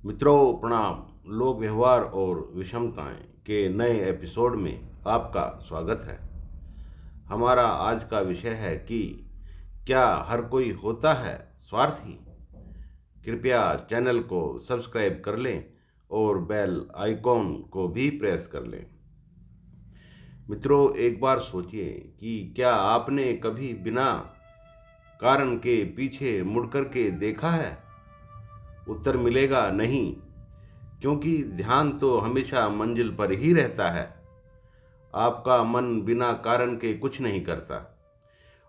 मित्रों प्रणाम। लोक व्यवहार और विषमताएं के नए एपिसोड में आपका स्वागत है। हमारा आज का विषय है कि क्या हर कोई होता है स्वार्थी। कृपया चैनल को सब्सक्राइब कर लें और बेल आइकॉन को भी प्रेस कर लें। मित्रों, एक बार सोचिए कि क्या आपने कभी बिना कारण के पीछे मुड़कर के देखा है? उत्तर मिलेगा नहीं, क्योंकि ध्यान तो हमेशा मंजिल पर ही रहता है। आपका मन बिना कारण के कुछ नहीं करता,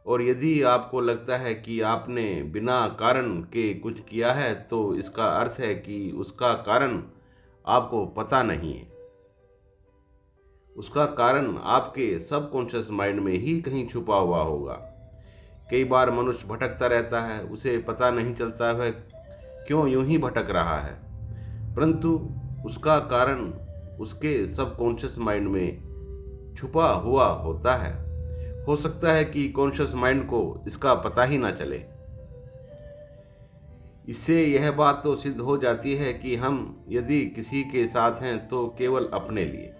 और यदि आपको लगता है कि आपने बिना कारण के कुछ किया है तो इसका अर्थ है कि उसका कारण आपको पता नहीं है। उसका कारण आपके सबकॉन्शियस माइंड में ही कहीं छुपा हुआ होगा। कई बार मनुष्य भटकता रहता है, उसे पता नहीं चलता वह क्यों यूं ही भटक रहा है, परंतु उसका कारण उसके सबकॉन्शियस माइंड में छुपा हुआ होता है। हो सकता है कि कॉन्शियस माइंड को इसका पता ही ना चले। इससे यह बात तो सिद्ध हो जाती है कि हम यदि किसी के साथ हैं तो केवल अपने लिए।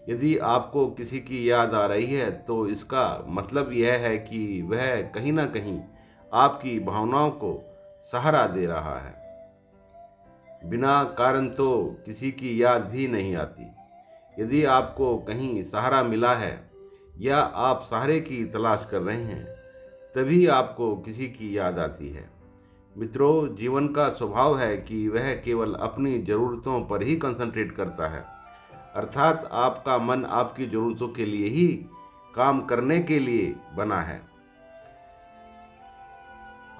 यदि आपको किसी की याद आ रही है तो इसका मतलब यह है कि वह कहीं ना कहीं आपकी भावनाओं को सहारा दे रहा है। बिना कारण तो किसी की याद भी नहीं आती। यदि आपको कहीं सहारा मिला है या आप सहारे की तलाश कर रहे हैं, तभी आपको किसी की याद आती है। मित्रों, जीवन का स्वभाव है कि वह केवल अपनी ज़रूरतों पर ही कंसंट्रेट करता है। अर्थात आपका मन आपकी ज़रूरतों के लिए ही काम करने के लिए बना है।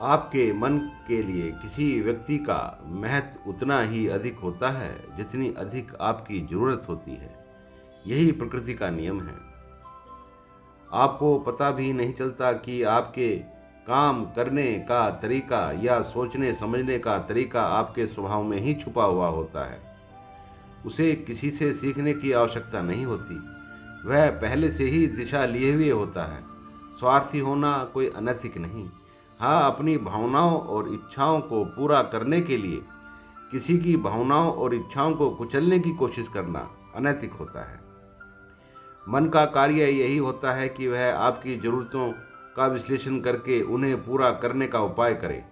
आपके मन के लिए किसी व्यक्ति का महत्व उतना ही अधिक होता है जितनी अधिक आपकी ज़रूरत होती है। यही प्रकृति का नियम है। आपको पता भी नहीं चलता कि आपके काम करने का तरीका या सोचने समझने का तरीका आपके स्वभाव में ही छुपा हुआ होता है। उसे किसी से सीखने की आवश्यकता नहीं होती, वह पहले से ही दिशा लिए हुए होता है। स्वार्थी होना कोई अनैतिक नहीं। हाँ, अपनी भावनाओं और इच्छाओं को पूरा करने के लिए किसी की भावनाओं और इच्छाओं को कुचलने की कोशिश करना अनैतिक होता है। मन का कार्य यही होता है कि वह आपकी ज़रूरतों का विश्लेषण करके उन्हें पूरा करने का उपाय करे।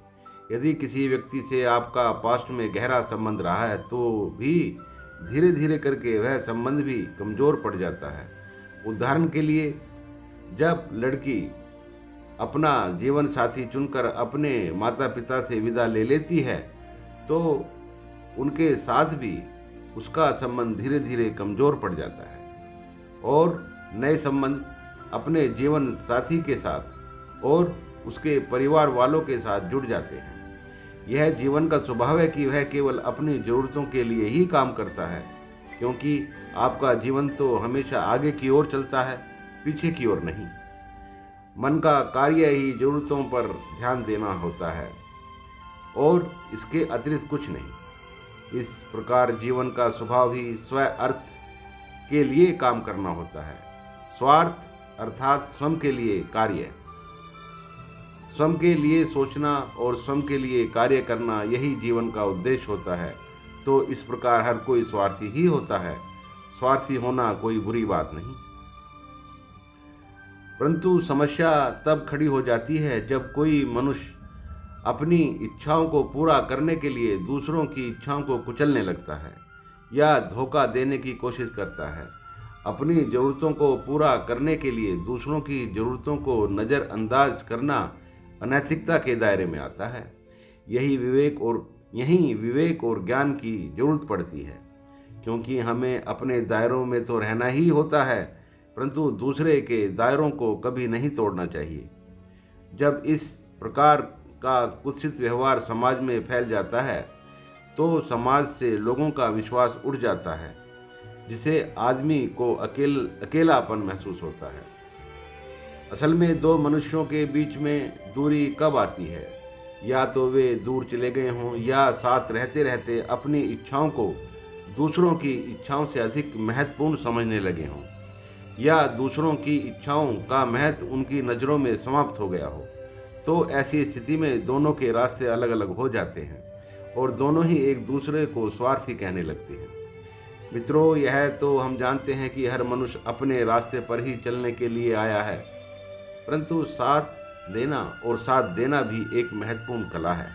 यदि किसी व्यक्ति से आपका पास्ट में गहरा संबंध रहा है तो भी धीरे धीरे करके वह संबंध भी कमज़ोर पड़ जाता है। उदाहरण के लिए, जब लड़की अपना जीवन साथी चुनकर अपने माता पिता से विदा ले लेती है तो उनके साथ भी उसका संबंध धीरे धीरे कमज़ोर पड़ जाता है और नए संबंध अपने जीवन साथी के साथ और उसके परिवार वालों के साथ जुड़ जाते हैं। यह जीवन का स्वभाव है कि वह केवल अपनी ज़रूरतों के लिए ही काम करता है, क्योंकि आपका जीवन तो हमेशा आगे की ओर चलता है, पीछे की ओर नहीं। मन का कार्य ही ज़रूरतों पर ध्यान देना होता है और इसके अतिरिक्त कुछ नहीं। इस प्रकार जीवन का स्वभाव ही स्व अर्थ के लिए काम करना होता है। स्वार्थ अर्थात स्वयं के लिए कार्य, स्वयं के लिए सोचना और स्वयं के लिए कार्य करना, यही जीवन का उद्देश्य होता है। तो इस प्रकार हर कोई स्वार्थी ही होता है। स्वार्थी होना कोई बुरी बात नहीं, परंतु समस्या तब खड़ी हो जाती है जब कोई मनुष्य अपनी इच्छाओं को पूरा करने के लिए दूसरों की इच्छाओं को कुचलने लगता है या धोखा देने की कोशिश करता है। अपनी ज़रूरतों को पूरा करने के लिए दूसरों की ज़रूरतों को नज़रअंदाज करना अनैतिकता के दायरे में आता है। यही विवेक और ज्ञान की ज़रूरत पड़ती है, क्योंकि हमें अपने दायरों में तो रहना ही होता है, परंतु दूसरे के दायरों को कभी नहीं तोड़ना चाहिए। जब इस प्रकार का कुत्सित व्यवहार समाज में फैल जाता है तो समाज से लोगों का विश्वास उड़ जाता है, जिसे आदमी को अकेलापन महसूस होता है। असल में दो मनुष्यों के बीच में दूरी कब आती है? या तो वे दूर चले गए हों या साथ रहते रहते अपनी इच्छाओं को दूसरों की इच्छाओं से अधिक महत्वपूर्ण समझने लगे हों, या दूसरों की इच्छाओं का महत्व उनकी नज़रों में समाप्त हो गया हो। तो ऐसी स्थिति में दोनों के रास्ते अलग अलग हो जाते हैं और दोनों ही एक दूसरे को स्वार्थी कहने लगते हैं। मित्रों, यह तो हम जानते हैं कि हर मनुष्य अपने रास्ते पर ही चलने के लिए आया है, परंतु साथ लेना और साथ देना भी एक महत्वपूर्ण कला है।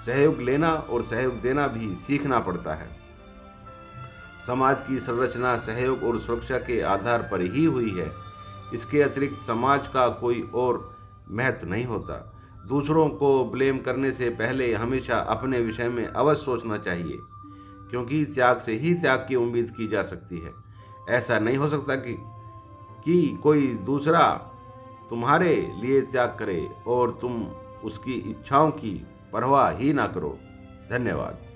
सहयोग लेना और सहयोग देना भी सीखना पड़ता है। समाज की संरचना सहयोग और सुरक्षा के आधार पर ही हुई है। इसके अतिरिक्त समाज का कोई और महत्व नहीं होता। दूसरों को ब्लेम करने से पहले हमेशा अपने विषय में अवश्य सोचना चाहिए, क्योंकि त्याग से ही त्याग की उम्मीद की जा सकती है। ऐसा नहीं हो सकता कि कोई दूसरा तुम्हारे लिए त्याग करे और तुम उसकी इच्छाओं की परवाह ही ना करो। धन्यवाद।